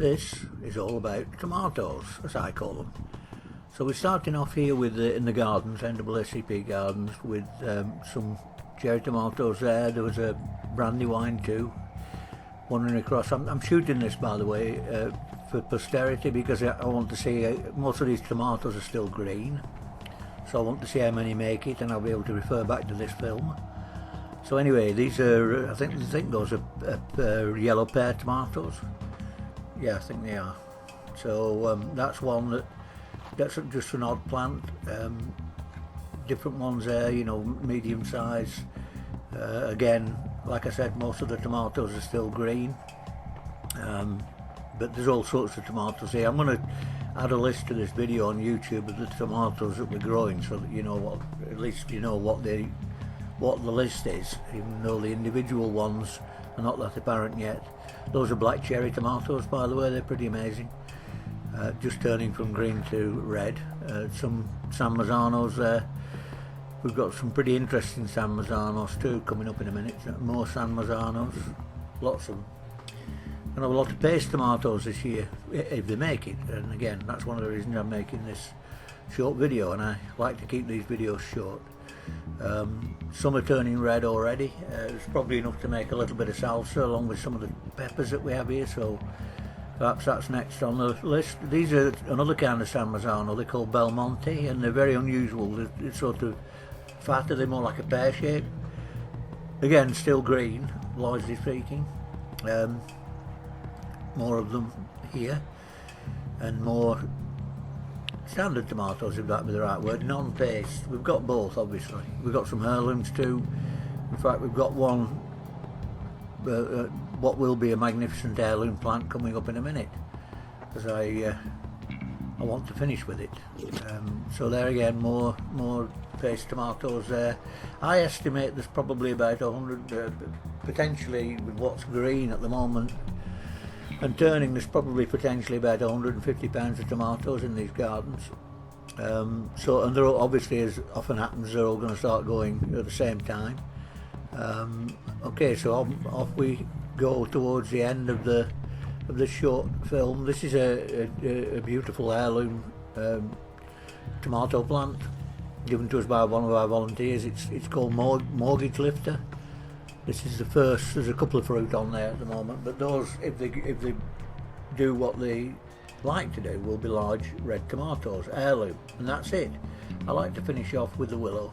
This is all about tomatoes, as I call them. So we're starting off here with in the gardens, NAACP gardens, with some cherry tomatoes there. There was a Brandywine too, wandering across. I'm shooting this, by the way, for posterity, because I want to see, most of these tomatoes are still green, so I want to see how many make it, and I'll be able to refer back to this film. So anyway, these are, I think those are yellow pear tomatoes. Yeah, I think they are. So that's one that's just an odd plant. Different ones there, you know, medium size. Again, like I said, most of the tomatoes are still green. But there's all sorts of tomatoes here. I'm going to add a list to this video on YouTube of the tomatoes that we're growing, so that you know what, at least you know what the list is, even though the individual ones are not that apparent yet. Those are black cherry tomatoes, by the way. They're pretty amazing. Just turning from green to red. Some San Marzanos there. We've got some pretty interesting San Marzanos too coming up in a minute. More San Marzanos, lots of them. And have a lot of paste tomatoes this year, if they make it. And again, that's one of the reasons I'm making this short video, and I like to keep these videos short. Some are turning red already. It's probably enough to make a little bit of salsa along with some of the peppers that we have here, so perhaps that's next on the list. These are another kind of San Marzano. They're called Belmonte, and they're very unusual. They're sort of fatter, they're more like a pear shape. Again, still green, largely speaking. More of them here, and more standard tomatoes, if that be the right word, non-paste. We've got both, obviously. We've got some heirlooms too. In fact, we've got one, what will be a magnificent heirloom plant coming up in a minute, because I want to finish with it. So there again, more paste tomatoes there. I estimate there's probably about 100, potentially with what's green at the moment and turning, there's probably potentially about 150 pounds of tomatoes in these gardens. So, and they're all, obviously, as often happens, they're all going to start going at the same time. Okay, so off we go towards the end of the short film. This is a beautiful heirloom tomato plant given to us by one of our volunteers. It's called Mortgage Lifter. This is the first. There's a couple of fruit on there at the moment, but those, if they do what they like to do, will be large red tomatoes, heirloom, and that's it. I like to finish off with the willow.